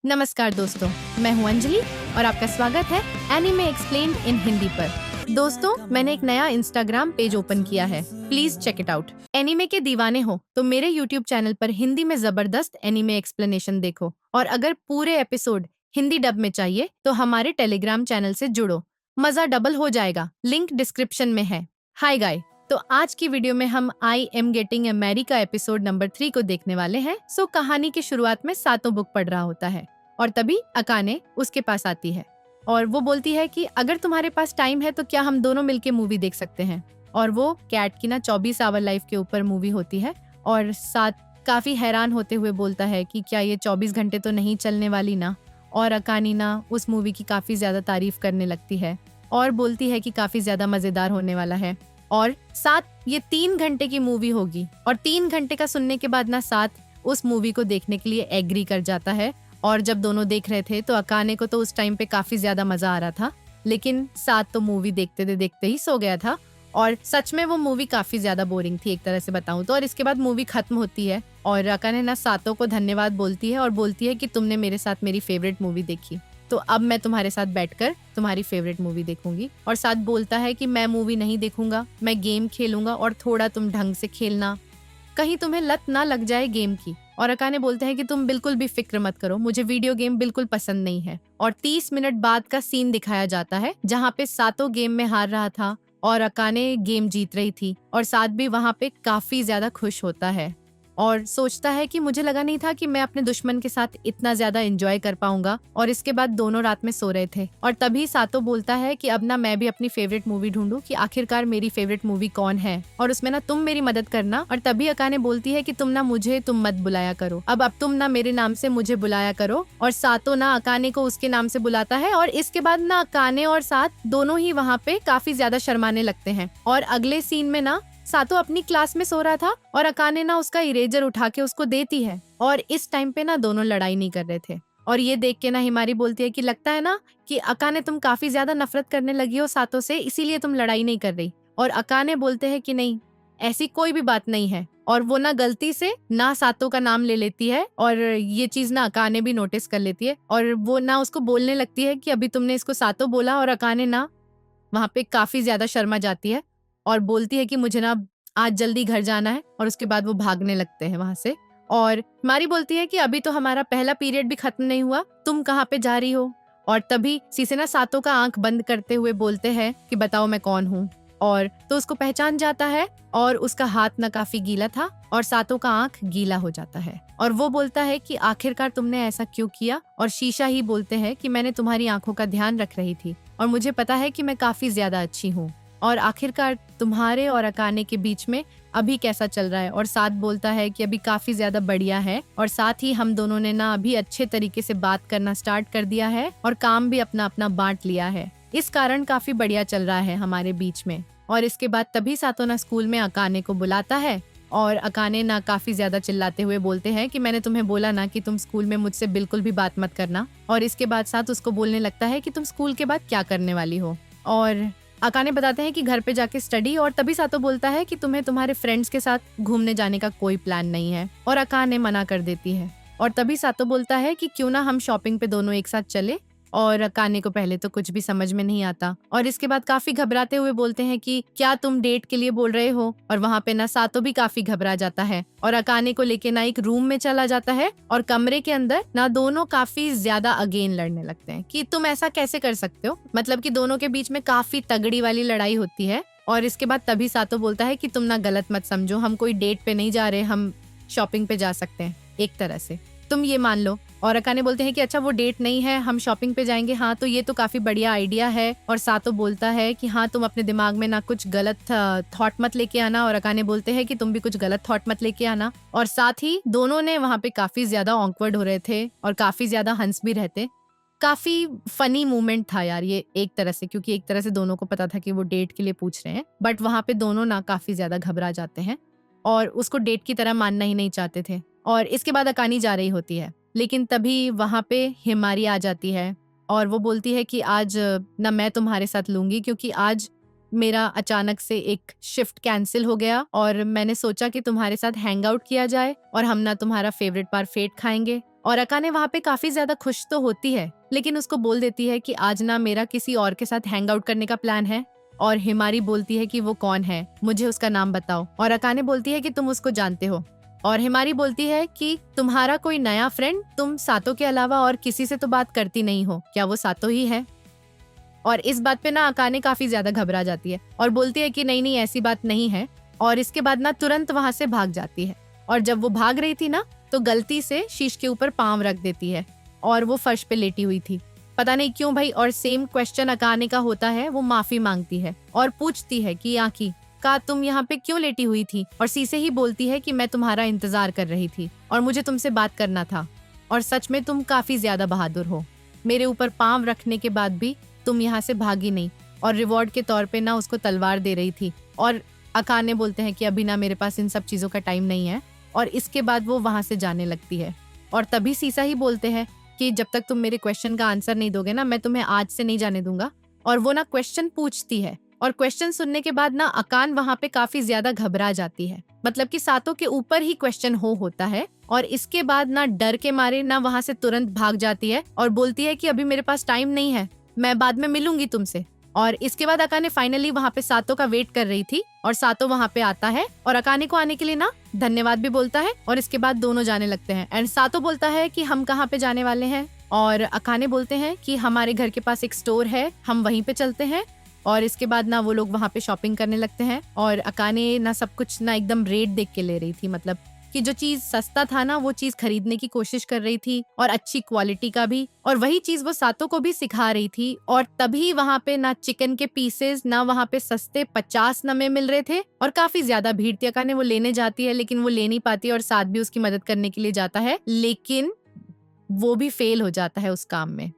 नमस्कार दोस्तों, मैं हूं अंजलि और आपका स्वागत है एनीमे एक्सप्लेन्ड इन हिंदी पर। दोस्तों, मैंने एक नया इंस्टाग्राम पेज ओपन किया है, please check it out. Anime के दीवाने हो तो मेरे यूट्यूब चैनल पर हिंदी में जबरदस्त एनीमे एक्सप्लेनेशन देखो, और अगर पूरे एपिसोड हिंदी डब में चाहिए तो हमारे टेलीग्राम चैनल से जुड़ो, मजा डबल हो जाएगा। लिंक डिस्क्रिप्शन में है। हाय गाय, तो आज की वीडियो में हम I am getting a marry का एपिसोड नंबर 3 को देखने वाले हैं। सो कहानी की शुरुआत में सातो बुक पढ़ रहा होता है और तभी अकाने उसके पास आती है और वो बोलती है कि अगर तुम्हारे पास टाइम है तो क्या हम दोनों मिलके मूवी देख सकते हैं। और वो कैट की ना 24 आवर लाइफ के ऊपर मूवी होती है और साथ काफी हैरान होते हुए बोलता है कि क्या ये 24 घंटे तो नहीं चलने वाली ना। और अकानी ना उस मूवी की काफी ज्यादा तारीफ करने लगती है और बोलती है कि काफी ज्यादा मजेदार होने वाला है और साथ ये 3 घंटे की मूवी होगी। और 3 घंटे का सुनने के बाद ना साथ उस मूवी को देखने के लिए एग्री कर जाता है। और जब दोनों देख रहे थे तो अकाने को तो उस टाइम पे काफी ज्यादा मजा आ रहा था, लेकिन साथ तो मूवी देखते ही सो गया था। और सच में वो मूवी काफी ज्यादा बोरिंग थी एक तरह से बताऊं तो। और इसके बाद मूवी खत्म होती है और अकाने ना सातो को धन्यवाद बोलती है और बोलती है कि तुमने मेरे साथ मेरी फेवरेट मूवी देखी, तो अब मैं तुम्हारे साथ बैठकर तुम्हारी फेवरेट मूवी देखूंगी। और साथ बोलता है कि मैं मूवी नहीं देखूंगा, मैं गेम खेलूंगा और थोड़ा तुम ढंग से खेलना, कहीं तुम्हें लत ना लग जाए गेम की। और अकाने बोलते हैं कि तुम बिल्कुल भी फिक्र मत करो, मुझे वीडियो गेम बिल्कुल पसंद नहीं है। और 30 मिनट बाद का सीन दिखाया जाता है जहाँ पे सातो गेम में हार रहा था और अकाने गेम जीत रही थी और साथ भी वहाँ पे काफी ज्यादा खुश होता है और सोचता है कि मुझे लगा नहीं था कि मैं अपने दुश्मन के साथ इतना ज्यादा एंजॉय कर पाऊंगा। और इसके बाद दोनों रात में सो रहे थे और तभी सातो बोलता है कि अब ना मैं भी अपनी फेवरेट मूवी ढूंढूं कि आखिरकार मेरी फेवरेट मूवी कौन है और उसमें ना तुम मेरी मदद करना। और तभी अकाने बोलती है कि तुम ना मुझे तुम मत बुलाया करो, अब तुम ना मेरे नाम से मुझे बुलाया करो। और सातो ना अकाने को उसके नाम से बुलाता है और इसके बाद ना अकाने और साथ दोनों ही वहाँ पे काफी ज्यादा शर्माने लगते हैं। और अगले सीन में ना सातो अपनी क्लास में सो रहा था और अकाने ना उसका इरेजर उठा के उसको देती है और इस टाइम पे ना दोनों लड़ाई नहीं कर रहे थे। और ये देख के ना हिमारी बोलती है कि लगता है ना कि अकाने तुम काफी ज्यादा नफरत करने लगी हो सातो से, इसीलिए तुम लड़ाई नहीं कर रही। और अकाने बोलते हैं कि नहीं, ऐसी कोई भी बात नहीं है। और वो ना गलती से ना सातो का नाम ले लेती है और ये चीज ना अकाने भी नोटिस कर लेती है और वो ना उसको बोलने लगती है कि अभी तुमने इसको सातो बोला। और अकाने ना वहाँ पे काफी ज्यादा शर्मा जाती है और बोलती है कि मुझे ना आज जल्दी घर जाना है। और उसके बाद वो भागने लगते हैं वहां से। और मारी बोलती है कि अभी तो हमारा पहला पीरियड भी खत्म नहीं हुआ, तुम कहाँ पे जा रही हो। और तभी सीसेना सातो का आंख बंद करते हुए बोलते हैं कि बताओ मैं कौन हूँ। और तो उसको पहचान जाता है और उसका हाथ ना काफी गीला था और सातो का आंख गीला हो जाता है और वो बोलता है कि आखिरकार तुमने ऐसा क्यों किया। और शीशा ही बोलते हैं कि मैंने तुम्हारी आंखों का ध्यान रख रही थी और मुझे पता है कि मैं काफी ज्यादा अच्छी हूँ। और आखिरकार तुम्हारे और अकाने के बीच में अभी कैसा चल रहा है। और साथ बोलता है कि अभी काफी ज्यादा बढ़िया है और साथ ही हम दोनों ने ना अभी अच्छे तरीके से बात करना स्टार्ट कर दिया है और काम भी अपना अपना बांट लिया है, इस कारण काफी बढ़िया चल रहा है हमारे बीच में। और इसके बाद तभी सातो ना स्कूल में अकाने को बुलाता है और अकाने ना काफी ज्यादा चिल्लाते हुए बोलते हैं कि मैंने तुम्हें बोला ना कि तुम स्कूल में मुझसे बिल्कुल भी बात मत करना। और इसके बाद साथ उसको बोलने लगता है कि तुम स्कूल के बाद क्या करने वाली हो। और अकाने बताते हैं कि घर पे जाके स्टडी। और तभी सातो बोलता है कि तुम्हें तुम्हारे फ्रेंड्स के साथ घूमने जाने का कोई प्लान नहीं है और अकाने मना कर देती है। और तभी सातो बोलता है कि क्यों ना हम शॉपिंग पे दोनों एक साथ चले। और अकाने को पहले तो कुछ भी समझ में नहीं आता और इसके बाद काफी घबराते हुए बोलते हैं कि क्या तुम डेट के लिए बोल रहे हो। और वहाँ पे ना सातो भी काफी घबरा जाता है और अकाने को लेके ना एक रूम में चला जाता है और कमरे के अंदर ना दोनों काफी ज्यादा अगेन लड़ने लगते हैं कि तुम ऐसा कैसे कर सकते हो, मतलब कि दोनों के बीच में काफी तगड़ी वाली लड़ाई होती है। और इसके बाद तभी सातो बोलता है कि तुम ना गलत मत समझो, हम कोई डेट पे नहीं जा रहे, हम शॉपिंग पे जा सकते हैं, एक तरह से तुम ये मान लो। और अकाने बोलते हैं कि अच्छा वो डेट नहीं है, हम शॉपिंग पे जाएंगे, हाँ तो ये तो काफी बढ़िया आइडिया है। और सातो बोलता है कि हाँ तुम अपने दिमाग में ना कुछ गलत थॉट मत लेके आना। और अकाने बोलते हैं कि तुम भी कुछ गलत थॉट मत लेके आना। और साथ ही दोनों ने वहाँ पे काफी ज्यादा ऑकवर्ड हो रहे थे और काफी ज्यादा हंस भी रहते। काफी फनी मोमेंट था यार ये एक तरह से, क्योंकि एक तरह से दोनों को पता था कि वो डेट के लिए पूछ रहे हैं, बट वहाँ पे दोनों ना काफी ज्यादा घबरा जाते हैं और उसको डेट की तरह मानना ही नहीं चाहते थे। और इसके बाद अकानी जा रही होती है, लेकिन तभी वहाँ पे हिमारी आ जाती है और वो बोलती है कि आज ना मैं तुम्हारे साथ लूंगी, क्योंकि आज मेरा अचानक से एक शिफ्ट कैंसिल हो गया और मैंने सोचा कि तुम्हारे साथ हैंग आउट किया जाए और हम ना तुम्हारा फेवरेट पारफेट खाएंगे। और अकाने वहाँ पे काफी ज्यादा खुश तो होती है, लेकिन उसको बोल देती है कि आज ना मेरा किसी और के साथ हैंग आउट करने का प्लान है। और हिमारी बोलती है कि वो कौन है, मुझे उसका नाम बताओ। और अकाने बोलती है कि तुम उसको जानते हो। और हिमारी बोलती है कि तुम्हारा कोई नया फ्रेंड, तुम सातो के अलावा और किसी से तो बात करती नहीं हो, क्या वो सातो ही है? और इस बात पे ना अकाने काफी ज्यादा घबरा जाती है और बोलती है कि नहीं नहीं, ऐसी बात नहीं है। और इसके बाद ना तुरंत वहां से भाग जाती है। और जब वो भाग रही थी ना, तो गलती से शीश के ऊपर पाँव रख देती है और वो फर्श पे लेटी हुई थी, पता नहीं क्यों भाई। और सेम क्वेश्चन अकाने का होता है, वो माफी मांगती है और पूछती है कि आखी का तुम यहाँ पे क्यों लेटी हुई थी? और सीसे ही बोलती है कि मैं तुम्हारा इंतजार कर रही थी और मुझे तुमसे बात करना था। और सच में तुम काफी ज्यादा बहादुर हो, मेरे ऊपर पाँव रखने के बाद भी तुम यहाँ से भागी नहीं। और रिवॉर्ड के तौर पे ना उसको तलवार दे रही थी। और अकाने बोलते हैं कि अभी ना मेरे पास इन सब चीजों का टाइम नहीं है। और इसके बाद वो वहां से जाने लगती है। और तभी सीसा ही बोलते हैं कि जब तक तुम मेरे क्वेश्चन का आंसर नहीं दोगे ना, मैं तुम्हें आज से नहीं जाने दूंगा। और वो ना क्वेश्चन पूछती है और क्वेश्चन सुनने के बाद ना अकान वहां पे काफी ज्यादा घबरा जाती है, मतलब कि सातो के ऊपर ही क्वेश्चन होता है। और इसके बाद ना डर के मारे ना वहां से तुरंत भाग जाती है और बोलती है कि अभी मेरे पास टाइम नहीं है, मैं बाद में मिलूंगी तुमसे। और इसके बाद अकाने फाइनली वहां पे सातो का वेट कर रही थी और सातो वहां पे आता है और अकाने को आने के लिए ना धन्यवाद भी बोलता है। और इसके बाद दोनों जाने लगते हैं। एंड सातो बोलता है कि हम कहाँ पे जाने वाले हैं? और अकाने बोलते हैं कि हमारे घर के पास एक स्टोर है, हम वहीं पे चलते हैं। और इसके बाद ना वो लोग वहां पे शॉपिंग करने लगते हैं। और अकाने ना सब कुछ ना एकदम रेट देख के ले रही थी, मतलब कि जो चीज सस्ता था ना वो चीज खरीदने की कोशिश कर रही थी और अच्छी क्वालिटी का भी। और वही चीज वो सातो को भी सिखा रही थी। और तभी वहां पे ना चिकन के पीसेस ना वहां पे सस्ते 50 न में मिल रहे थे और काफी ज्यादा भीड़ थी। अकाने वो लेने जाती है लेकिन वो ले नहीं पाती और साथ भी उसकी मदद करने के लिए जाता है, लेकिन वो भी फेल हो जाता है उस काम में।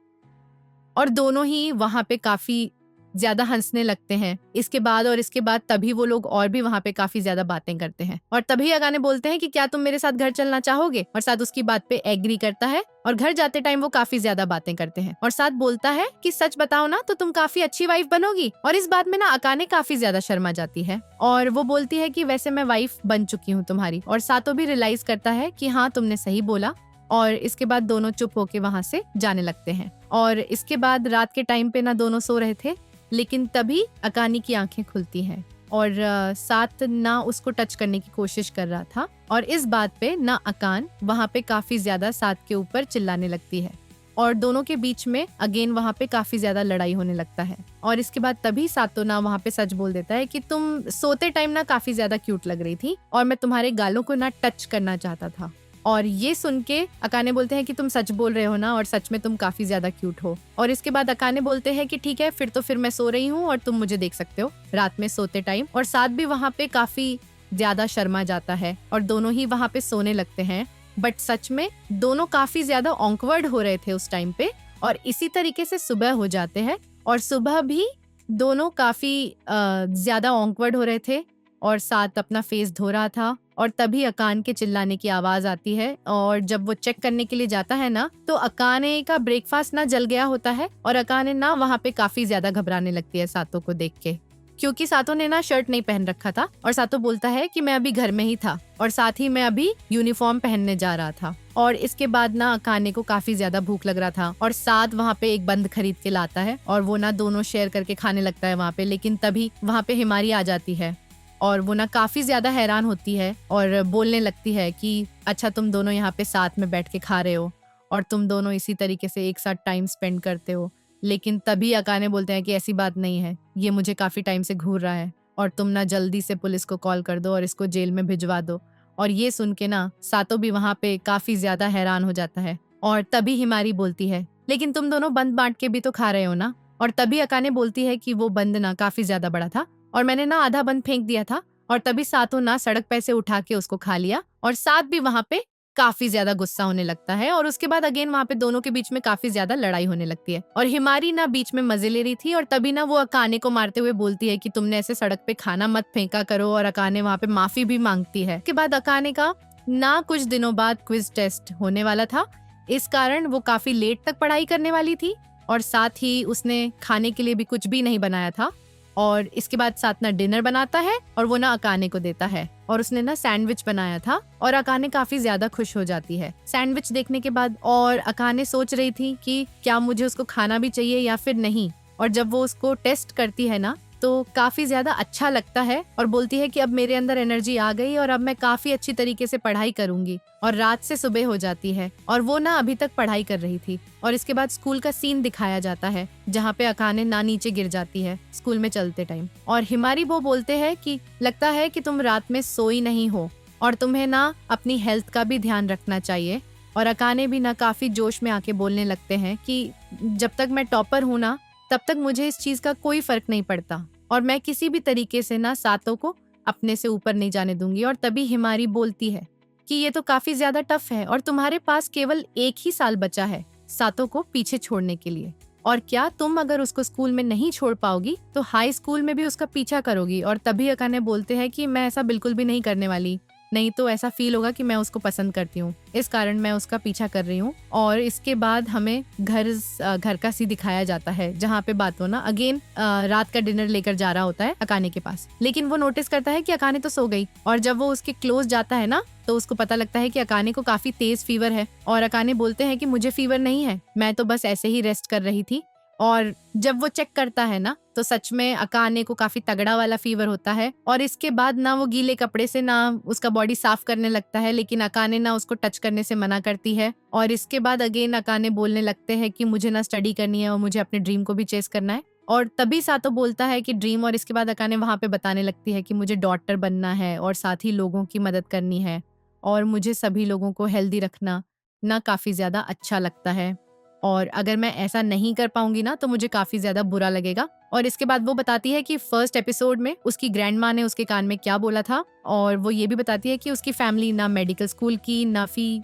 और दोनों ही वहां पे काफी ज्यादा हंसने लगते हैं इसके बाद। और इसके बाद तभी वो लोग और भी वहां पे काफी ज्यादा बातें करते हैं। और तभी अकाने बोलते हैं कि क्या तुम मेरे साथ घर चलना चाहोगे? और साथ उसकी बात पे एग्री करता है। और घर जाते टाइम वो काफी ज्यादा बातें करते हैं और साथ बोलता है कि सच बताओ ना तो तुम काफी अच्छी वाइफ बनोगी। और इस बात में ना अकाने काफी ज्यादा शर्मा जाती है और वो बोलती है कि वैसे मैं वाइफ बन चुकी हूँ तुम्हारी। और सातो भी रियलाइज करता है कि हाँ तुमने सही बोला। और इसके बाद दोनों चुप होके वहां से जाने लगते हैं। और इसके बाद रात के टाइम पे ना दोनों सो रहे थे, लेकिन तभी अकानी की आंखें खुलती हैं और साथ ना उसको टच करने की कोशिश कर रहा था। और इस बात पे ना अकान वहां पे काफी ज्यादा साथ के ऊपर चिल्लाने लगती है और दोनों के बीच में अगेन वहां पे काफी ज्यादा लड़ाई होने लगता है। और इसके बाद तभी सातो ना वहां पे सच बोल देता है कि तुम सोते टाइम ना काफी ज्यादा क्यूट लग रही थी और मैं तुम्हारे गालों को ना टच करना चाहता था। और ये सुन के अकाने बोलते हैं कि तुम सच बोल रहे हो ना, और सच में तुम काफी ज्यादा क्यूट हो। और इसके बाद अकाने बोलते हैं कि ठीक है फिर मैं सो रही हूँ और तुम मुझे देख सकते हो रात में सोते टाइम। और साथ भी वहां पे काफी ज्यादा शर्मा जाता है और दोनों ही वहां पे सोने लगते हैं। बट सच में दोनों काफी ज्यादा ऑकवर्ड हो रहे थे उस टाइम पे। और इसी तरीके से सुबह हो जाते हैं और सुबह भी दोनों काफी ज्यादा ऑकवर्ड हो रहे थे और साथ अपना फेस धो रहा था। और तभी अकान के चिल्लाने की आवाज आती है और जब वो चेक करने के लिए जाता है ना, तो अकाने का ब्रेकफास्ट ना जल गया होता है और अकाने ना वहाँ पे काफी ज्यादा घबराने लगती है सातो को देख के, क्योंकि सातो ने ना शर्ट नहीं पहन रखा था। और सातो बोलता है कि मैं अभी घर में ही था और साथ ही मैं अभी यूनिफॉर्म पहनने जा रहा था। और इसके बाद ना अकाने को काफी ज्यादा भूख लग रहा था और साथ वहाँ पे एक बंद खरीद के लाता है और वो ना दोनों शेयर करके खाने लगता है वहाँ पे। लेकिन तभी वहाँ पे हिमारी आ जाती है और वो ना काफी ज्यादा हैरान होती है और बोलने लगती है कि अच्छा तुम दोनों यहाँ पे साथ में बैठ के खा रहे हो और तुम दोनों इसी तरीके से एक साथ टाइम स्पेंड करते हो। लेकिन तभी अकाने बोलते हैं कि ऐसी बात नहीं है, ये मुझे काफी टाइम से घूर रहा है और तुम ना जल्दी से पुलिस को कॉल कर दो और इसको जेल में भिजवा दो। और ये सुन के ना सातो भी वहाँ पे काफी ज्यादा हैरान हो जाता है। और तभी हिमारी बोलती है लेकिन तुम दोनों बंद बांट के भी तो खा रहे हो ना। और तभी अकाने बोलती है कि वो बंद ना काफी ज्यादा बड़ा था और मैंने ना आधा बंद फेंक दिया था। और तभी सातो ना सड़क पे से उठा के उसको खा लिया और साथ भी वहां पे काफी ज्यादा गुस्सा होने लगता है। और उसके बाद अगेन वहां पे दोनों के बीच में काफी ज्यादा लड़ाई होने लगती है और हिमारी ना बीच में मजे ले रही थी। और तभी ना वो अकाने को मारते हुए बोलती है कि तुमने ऐसे सड़क पे खाना मत फेंका करो। और अकाने वहां पे माफी भी मांगती है। उसके बाद अकाने का ना कुछ दिनों बाद क्विज टेस्ट होने वाला था, इस कारण वो काफी लेट तक पढ़ाई करने वाली थी और साथ ही उसने खाने के लिए भी कुछ भी नहीं बनाया था। और इसके बाद साथ ना डिनर बनाता है और वो ना अकाने को देता है और उसने ना सैंडविच बनाया था और अकाने काफी ज्यादा खुश हो जाती है सैंडविच देखने के बाद। और अकाने सोच रही थी कि क्या मुझे उसको खाना भी चाहिए या फिर नहीं। और जब वो उसको टेस्ट करती है ना तो काफी ज्यादा अच्छा लगता है और बोलती है कि अब मेरे अंदर एनर्जी आ गई और अब मैं काफी अच्छी तरीके से पढ़ाई करूंगी। और रात से सुबह हो जाती है और वो ना अभी तक पढ़ाई कर रही थी। और इसके बाद स्कूल का सीन दिखाया जाता है जहाँ पे अकाने ना नीचे गिर जाती है स्कूल में चलते टाइम। और हिमारी वो बोलते हैं कि लगता है कि तुम रात में सोई नहीं हो और तुम्हें ना अपनी हेल्थ का भी ध्यान रखना चाहिए। और अकाने भी ना काफी जोश में आके बोलने लगते हैं कि जब तक मैं टॉपर हूँ ना तब तक मुझे इस चीज का कोई फर्क नहीं पड़ता और मैं किसी भी तरीके से ना सातो को अपने से ऊपर नहीं जाने दूंगी। और तभी हिमारी बोलती है कि ये तो काफी ज्यादा टफ है और तुम्हारे पास केवल 1 ही साल बचा है सातो को पीछे छोड़ने के लिए। और क्या तुम अगर उसको स्कूल में नहीं छोड़ पाओगी तो हाई स्कूल में भी उसका पीछा करोगी। और तभी अकाने बोलते हैं कि मैं ऐसा बिल्कुल भी नहीं करने वाली, नहीं तो ऐसा फील होगा कि मैं उसको पसंद करती हूँ, इस कारण मैं उसका पीछा कर रही हूँ। और इसके बाद हमें घर का सी दिखाया जाता है जहाँ पे बातो ना अगेन रात का डिनर लेकर जा रहा होता है अकाने के पास। लेकिन वो नोटिस करता है कि अकाने तो सो गई और जब वो उसके क्लोज जाता है ना तो उसको पता लगता है कि अकाने को काफी तेज फीवर है। और अकाने बोलते हैं कि मुझे फीवर नहीं है, मैं तो बस ऐसे ही रेस्ट कर रही थी। और जब वो चेक करता है ना तो सच में अकाने को काफी तगड़ा वाला फीवर होता है। और इसके बाद ना वो गीले कपड़े से ना उसका बॉडी साफ करने लगता है, लेकिन अकाने ना उसको टच करने से मना करती है। और इसके बाद अगेन अकाने बोलने लगते हैं कि मुझे ना स्टडी करनी है और मुझे अपने ड्रीम को भी चेस करना है। और तभी सातो बोलता है कि ड्रीम। और इसके बाद अकाने वहां पे बताने लगती है कि मुझे डॉक्टर बनना है और साथ ही लोगों की मदद करनी है और मुझे सभी लोगों को हेल्दी रखना ना काफी ज्यादा अच्छा लगता है और अगर मैं ऐसा नहीं कर पाऊंगी ना तो मुझे काफी ज्यादा बुरा लगेगा। और इसके बाद वो बताती है कि फर्स्ट एपिसोड में उसकी ग्रैंड माँ ने उसके कान में क्या बोला था। और वो ये भी बताती है कि उसकी फैमिली ना मेडिकल स्कूल की ना फी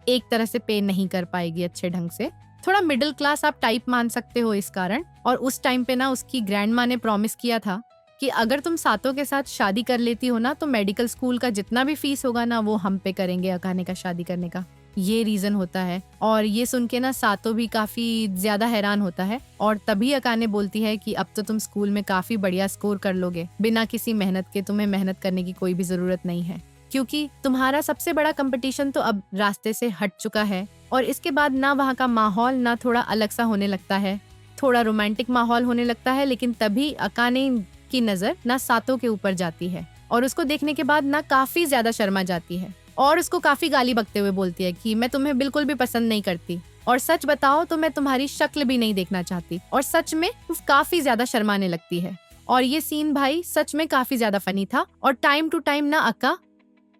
एक तरह से पे नहीं कर पाएगी अच्छे ढंग से, थोड़ा मिडिल क्लास आप टाइप मान सकते हो इस कारण। और उस टाइम पे ना उसकी ग्रैंड माँ ने प्रॉमिस किया था कि अगर तुम सातो के साथ शादी कर लेती हो ना तो मेडिकल स्कूल का जितना भी फीस होगा ना वो हम पे करेंगे अकाने का शादी करने का। ये रीजन होता है। और ये सुन के ना सातो भी काफी ज्यादा हैरान होता है। और तभी अकाने बोलती है कि अब तो तुम स्कूल में काफी बढ़िया स्कोर कर लोगे, बिना किसी मेहनत के तुम्हें मेहनत करने की कोई भी जरूरत नहीं है क्योंकि तुम्हारा सबसे बड़ा कंपटीशन तो अब रास्ते से हट चुका है। और इसके बाद ना वहाँ का माहौल ना थोड़ा अलग सा होने लगता है, थोड़ा रोमांटिक माहौल होने लगता है। लेकिन तभी अकाने की नजर ना सातो के ऊपर जाती है और उसको देखने के बाद ना काफी ज्यादा शर्मा जाती है और उसको काफी गाली बकते हुए बोलती है कि मैं तुम्हें बिल्कुल भी पसंद नहीं करती और सच बताओ तो मैं तुम्हारी शक्ल भी नहीं देखना चाहती। और सच में वो काफी ज्यादा शर्माने लगती है। और ये सीन भाई सच में काफी ज्यादा फनी था। और टाइम टू टाइम ना अका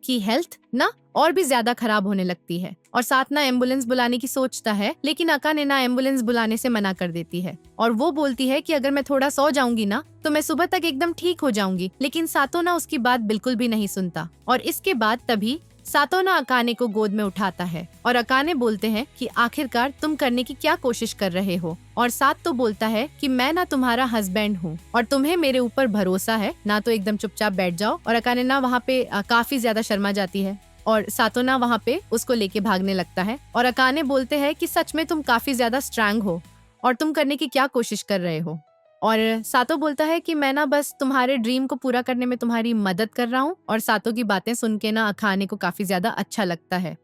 की हेल्थ ना और भी ज्यादा खराब होने लगती है और साथ ना एम्बुलेंस बुलाने की सोचता है, लेकिन अका ने ना एम्बुलेंस बुलाने से मना कर देती है। और वो बोलती है कि अगर मैं थोड़ा सो जाऊंगी ना तो मैं सुबह तक एकदम ठीक हो जाऊंगी। लेकिन सातो ना उसकी बात बिल्कुल भी नहीं सुनता। और इसके बाद तभी सातो ना अकाने को गोद में उठाता है और अकाने बोलते हैं कि आखिरकार तुम करने की क्या कोशिश कर रहे हो। और सातो बोलता है कि मैं ना तुम्हारा हस्बैंड हूँ और तुम्हें मेरे ऊपर भरोसा है ना, तो एकदम चुपचाप बैठ जाओ। और अकाने ना वहाँ पे काफी ज्यादा शर्मा जाती है और सातो ना वहाँ पे उसको लेके भागने लगता है। और अकाने बोलते हैं कि सच में तुम काफी ज्यादा स्ट्रांग हो और तुम करने की क्या कोशिश कर रहे हो। और सातो बोलता है कि मैं ना बस तुम्हारे ड्रीम को पूरा करने में तुम्हारी मदद कर रहा हूँ। और सातो की बातें सुन के ना अकाने को काफी ज्यादा अच्छा लगता है।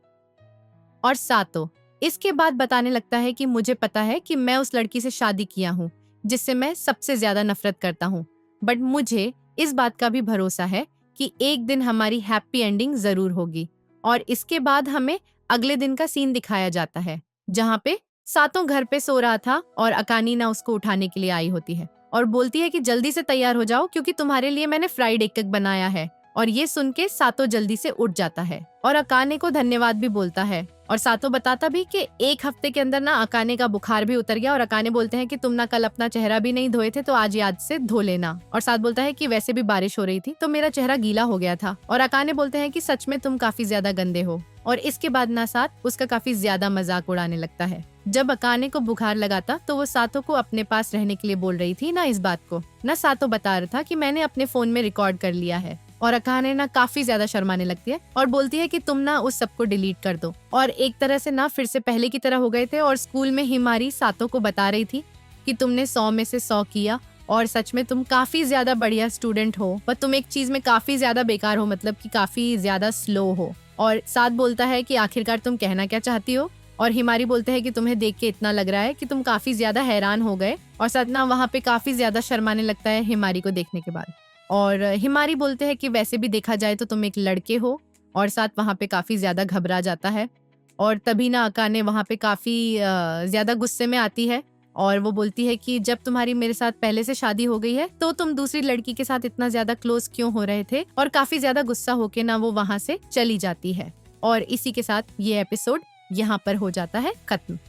और सातो इसके बाद बताने लगता है कि मुझे पता है कि मैं उस लड़की से शादी किया हूँ जिससे मैं सबसे ज्यादा नफरत करता हूँ, बट मुझे इस बात का भी भरोसा है कि एक दिन हमारी हैप्पी एंडिंग जरूर होगी। और इसके बाद हमें अगले दिन का सीन दिखाया जाता है जहाँ पे सातो घर पे सो रहा था और अकानी ना उसको उठाने के लिए आई होती है और बोलती है कि जल्दी से तैयार हो जाओ क्योंकि तुम्हारे लिए मैंने फ्राइड एग बनाया है। और ये सुन के सातो जल्दी से उठ जाता है और अकाने को धन्यवाद भी बोलता है। और सातो बताता भी कि 1 हफ्ते के अंदर ना अकाने का बुखार भी उतर गया। और अकाने बोलते हैं कि तुम ना कल अपना चेहरा भी नहीं धोए थे तो आज याद से धो लेना। और साथ बोलता है कि वैसे भी बारिश हो रही थी तो मेरा चेहरा गीला हो गया था। और अकाने बोलते हैं कि सच में तुम काफी ज्यादा गंदे हो। और इसके बाद ना साथ उसका काफी ज्यादा मजाक उड़ाने लगता है। जब अकाने को बुखार लगा था तो वो सातो को अपने पास रहने के लिए बोल रही थी ना, इस बात को ना सातो बता रहा था कि मैंने अपने फोन में रिकॉर्ड कर लिया है। और अकाने ना काफी ज्यादा शर्माने लगती है और बोलती है कि तुम ना उस सबको डिलीट कर दो। और एक तरह से ना फिर से पहले की तरह हो गए थे। और स्कूल में हिमारी सातो को बता रही थी कि तुमने 100 में से 100 किया और सच में तुम काफी ज्यादा बढ़िया स्टूडेंट हो, पर तुम एक चीज में काफी ज्यादा बेकार हो, मतलब कि काफी ज्यादा स्लो हो। और साथ बोलता है कि आखिरकार तुम कहना क्या चाहती हो, और हिमारी बोलते हैं कि तुम्हें देख के इतना लग रहा है कि तुम काफी ज्यादा हैरान हो गए, और सतना वहाँ पे काफी ज्यादा शर्माने लगता है हिमारी को देखने के बाद। और हिमारी बोलते हैं कि वैसे भी देखा जाए तो तुम एक लड़के हो, और साथ वहाँ पे काफी ज्यादा घबरा जाता है। और तभी ना अकाने वहाँ पे काफी ज्यादा गुस्से में आती है, और वो बोलती है कि जब तुम्हारी मेरे साथ पहले से शादी हो गई है तो तुम दूसरी लड़की के साथ इतना ज्यादा क्लोज क्यों हो रहे थे, और काफी ज्यादा गुस्सा होके ना वो वहाँ से चली जाती है। और इसी के साथ ये एपिसोड यहाँ पर हो जाता है खत्म।